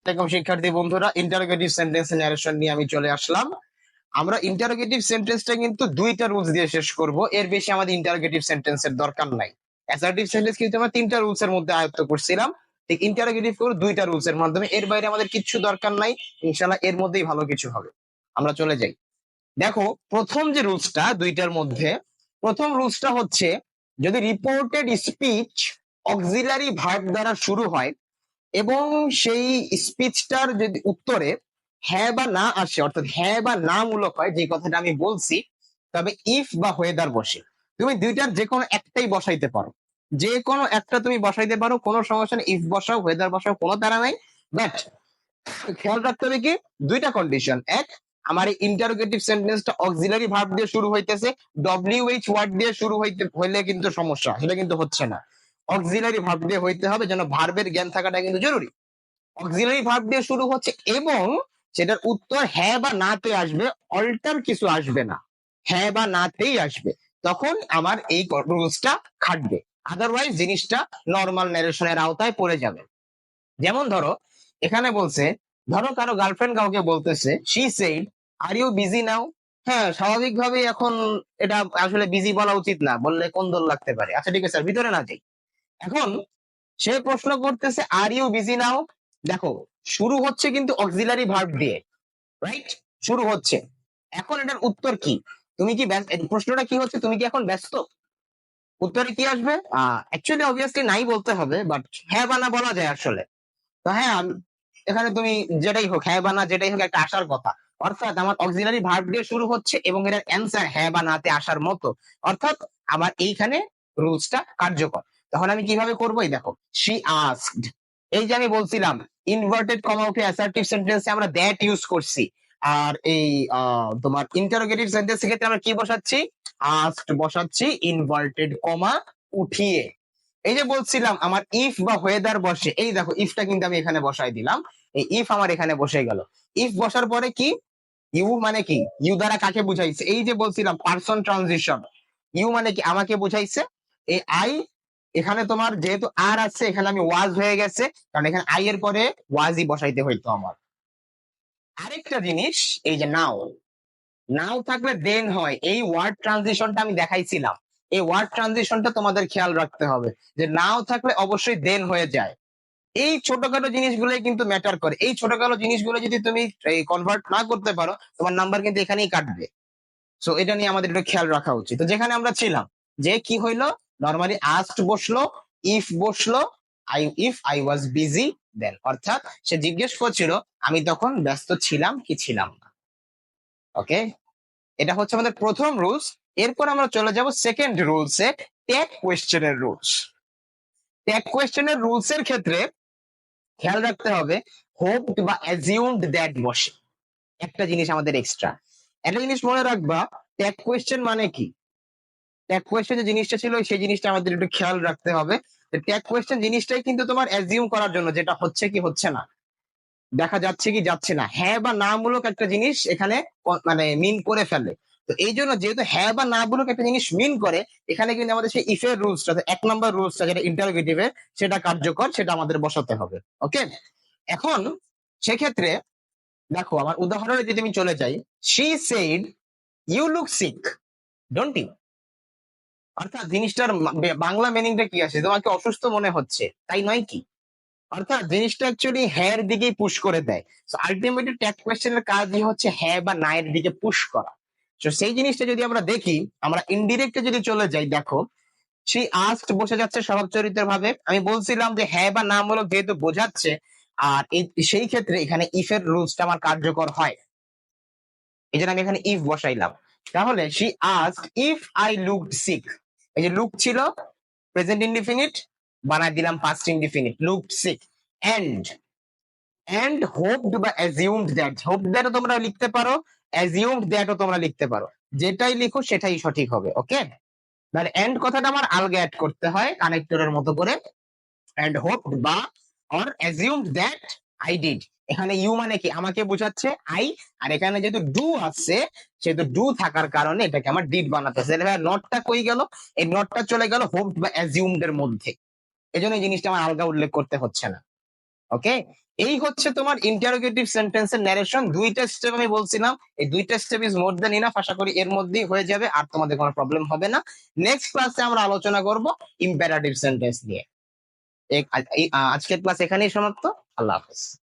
দেখো শিক্ষার্থী বন্ধুরা, ইন্টারোগেটিভ সেন্টেন্স ন্যারেশন নিয়ে আমি চলে আসলাম। আমরা ইন্টারোগেটিভ সেন্টেন্সটা কিন্তু দুইটা রুলস দিয়ে শেষ করব, এর বেশি আমাদের ইন্টারোগেটিভ সেন্টেন্সের দরকার নাই। অ্যাসার্টিভ সেন্টেন্স কিন্তু আমরা তিনটা রুলস এর মধ্যে আয়ত্ত করছিলাম, ঠিক ইন্টারোগেটিভ করে দুইটা রুলস এর মাধ্যমে, এর বাইরে আমাদের কিচ্ছু দরকার নাই। ইনশাআল্লাহ এর মধ্যেই ভালো কিছু হবে। আমরা চলে যাই। দেখো, প্রথম যে রুলসটা দুইটার মধ্যে, প্রথম রুলসটা হচ্ছে যদি রিপোর্টেড স্পিচ অক্সিলারি ভার্ব দ্বারা শুরু হয় এবং সেই স্পিচটার যদি উত্তরে হ্যাঁ বা না আসে, অর্থাৎ হ্যাঁ বা না মূলক হয়, যে কথাটা আমি বলছি, তবে ইফ বা হোয়েদার বসে। তুমি দুইটার যে কোনো একটাই বসাইতে পারো, যে কোনো একটা তুমি বসাইতে পারো, কোনো সমস্যা নেই। ইফ বসাও, হোয়েদার বসাও, কোনো তারা নাই। বাট খেয়াল রাখতে হবে কি, দুইটা কন্ডিশন। এক, আমার এই ইন্টারোগেটিভ সেন্টেন্সটা অক্সিলারি ভার্ব দিয়ে শুরু হইতেছে, ডব্লিউএইচ ওয়ার্ড দিয়ে শুরু হইলে কিন্তু সমস্যা, সেটা কিন্তু হচ্ছে না। অক্সিলারি ভার্ব দিয়ে হইতে হবে, যেন ভার্বের জ্ঞান থাকাটা কিন্তু জরুরি। অক্সিলারি ভার্ব দিয়ে শুরু হচ্ছে এবং সেটার উত্তর হ্যাঁ বা নাতে আসবে, অল্টার কিছু আসবে না, হ্যাঁ বা নাতেই আসবে। তখন আমার এই রুলসটা খাটবে, আদারওয়াইজ জিনিসটা নর্মাল ন্যারেশনের আওতায় পড়ে যাবে। যেমন ধরো, এখানে বলছে, ধরো কারো গার্লফ্রেন্ড কাউকে বলতেছে, she said are you busy now. হ্যাঁ, স্বাভাবিকভাবে এখন এটা আসলে বিজি বলা উচিত না, বললে কোন্দল লাগতে পারে। আচ্ছা ঠিক আছে স্যার, ভিতরে না যাই। এখন সে প্রশ্ন করতেছে আর ইউ বিজি নাও। দেখো, শুরু হচ্ছে কিন্তু অক্সিলারি ভার্ব দিয়ে, রাইট? শুরু হচ্ছে। এখন এটার উত্তর কি? তুমি কি প্রশ্নটা কি হচ্ছে, তুমি কি এখন ব্যস্ত? উত্তরে কি আসবে? অ্যাকচুয়ালি অবভিয়াসলি নাই বলতে হবে, বাট হ্যাঁ বা না বলা যায় আসলে। তো হ্যাঁ, এখানে তুমি যেটাই হোক, হ্যাঁ বা না যেটাই হোক, একটা আসার কথা। অর্থাৎ আমার অক্সিলারি ভার্ব দিয়ে শুরু হচ্ছে এবং এটার অ্যান্সার হ্যাঁ বা নাতে আসার মতো। অর্থাৎ আমার এইখানে রুলসটা কার্যকর। তখন আমি কিভাবে করবো? এই দেখো, শি আস্কড। এই যে আমি বলছিলাম, ইনভার্টেড কমা উঠে অ্যাসার্টিভ সেন্টেন্সে আমরা দ্যাট ইউজ করছি। আর এই তোমার ইন্টারোগেটিভ সেন্টেন্সের ক্ষেত্রে আমরা কি বসাচ্ছি? আস্কড বসাচ্ছি ইনভার্টেড কমা উঠিয়ে। এই যে বলছিলাম আমার ইফ বা হোয়েদার বসে, এই দেখো ইফটা কিন্তু আমি এখানে বসাই দিলাম। এই ইফ আমার এখানে বসে গেল। ইফ বসার পরে কি, ইউ মানে কি, ইউ দ্বারা কাকে বুঝাইছে? এই যে বলছিলাম পার্সন ট্রানজিশন। ইউ মানে কি, আমাকে বুঝাইছে। এই আই, এখানে তোমার যেহেতু আর আছে, এখানে আমি ওয়াজ হয়ে গেছে, কারণ এখানে আই এর পরে ওয়াজই বসাইতে হইতো আমার। আরেকটা জিনিস, এই যে নাও, নাও থাকলে দেন হয়, এই ওয়ার্ড ট্রানজিশনটা আমি দেখাইছিলাম। এই ওয়ার্ড ট্রানজিশনটা তোমাদের খেয়াল রাখতে হবে, যে নাও থাকলে অবশ্যই দেন হয়ে যায়। এই ছোটখাটো জিনিসগুলোই কিন্তু ম্যাটার করে। এই ছোটখাটো জিনিসগুলো যদি তুমি কনভার্ট না করতে পারো, তোমার নাম্বার কিন্তু এখানেই কাটবে। সো এটা নিয়ে আমাদের একটু খেয়াল রাখা উচিত। তো যেখানে আমরা ছিলাম, যে কি হইলো, নরমালি আস্কড বসলো, ইফ বসলো, ইফ আই ওয়াজ বিজি দেন, অর্থাৎ সে জিজ্ঞেস করছিল আমি তখন ব্যস্ত ছিলাম কি ছিলাম না। ওকে, এটা হচ্ছে আমাদের প্রথম রুলস। এরপর আমরা চলে যাব সেকেন্ড রুলসে, ট্যাগ কোয়েশ্চেনের রুলস। ট্যাগ কোয়েশ্চেনের রুলস এর ক্ষেত্রে খেয়াল রাখতে হবে, হোপড বা অ্যাজিউমড দ্যাট বসে। একটা জিনিস আমাদের এক্সট্রা, একটা জিনিস মনে রাখবা, ট্যাগ কোয়েশ্চেন মানে কি? ট্যাগ কোয়েশ্চেন যে জিনিসটা ছিল, সেই জিনিসটা আমাদের একটু খেয়াল রাখতে হবে। ট্যাগ কোয়েশ্চেন জিনিসটাই কিন্তু তোমার অ্যাজিউম করার জন্য, যেটা হচ্ছে কি হচ্ছে না, দেখা যাচ্ছে কি যাচ্ছে না, হ্যাঁ বা না মূলক একটা জিনিস এখানে মানে মিন করে ফেলে। তো এই জন্য যেহেতু হ্যাঁ বা না মূলক একটা জিনিস মিন করে, এখানে কিন্তু আমাদের সেই ইফের রুলসটা, এক নম্বর রুলসটা যেটা ইন্টারোগেটিভের, সেটা কার্যকর, সেটা আমাদের বসাতে হবে। ওকে, এখন সেক্ষেত্রে দেখো, আমার উদাহরণে যদি আমি চলে যাই, she said you look sick don't you. অর্থাৎ জিনিসটার বাংলা মিনিংটা কি আসে, তোমাকে অসুস্থ মনে হচ্ছে, তাই নয় কি? অর্থাৎ জিনিসটা অ্যাকচুয়ালি হ্যাঁ এর দিকেই পুশ করে দেয়। সো আলটিমেটলি ট্যাগ কোয়েশ্চেনের কাজই হচ্ছে হ্যাঁ বা না এর দিকে পুশ করা। তো সেই জিনিসটা যদি আমরা দেখি, আমরা ইনডিরেক্টে যদি চলে যাই, দেখো সেই আস্কড বসে যাচ্ছে স্বভাব চরিত্রের ভাবে। আমি বলছিলাম যে হ্যাঁ বা না মূলক যেহেতু বোঝাচ্ছে, আর সেই ক্ষেত্রে এখানে ইফ এর রুলসটা আমার কার্যকর হয়। এই জন্য আমি এখানে ইফ বসাইলাম। তাহলে she asked if I looked sick. এই যে লুক ছিল প্রেজেন্ট ইনডিফিনিট, বানাই দিলাম past indefinite, looked sick. And hoped বা অ্যাজিউমড দ্যাট, হোপড দ্যাটও তোমরা লিখতে পারো, অ্যাজিউমড দ্যাটও তোমরা লিখতে পারো, যেটাই লিখো সেটাই সঠিক হবে। ওকে, মানে এন্ড কথাটা আমার আলগা অ্যাড করতে হয় কানেক্টরের মতো করে। এন্ড হোপড বা or assumed that I did. এখানে ইউ মানে কি, আমাকে বোঝাচ্ছে আই, আর এখানে যেহেতু ডু আছে, সেহেতু ডু থাকার কারণে এটাকে আমার ডিড বানাতেছে। নটটা কই গেল? এই নটটা চলে গেল হোপড বা অ্যাজিউমড এর মধ্যে, এই জন্য এই জিনিসটা আমার আলগা উল্লেখ করতে হচ্ছে না। ওকে, এই হচ্ছে তোমার ইন্টারোগেটিভ সেন্টেন্সের ন্যারেশন। দুইটা স্টেপ আমি বলছিলাম, এই দুইটা step is more than enough. আশা করি এর মধ্যেই হয়ে যাবে, আর তোমাদের কোনো প্রবলেম হবে না। নেক্সট ক্লাসে আমরা আলোচনা করব ইম্পারেটিভ সেন্টেন্স নিয়ে। আজকের ক্লাস এখানেই সমাপ্ত। আল্লাহ হাফেজ।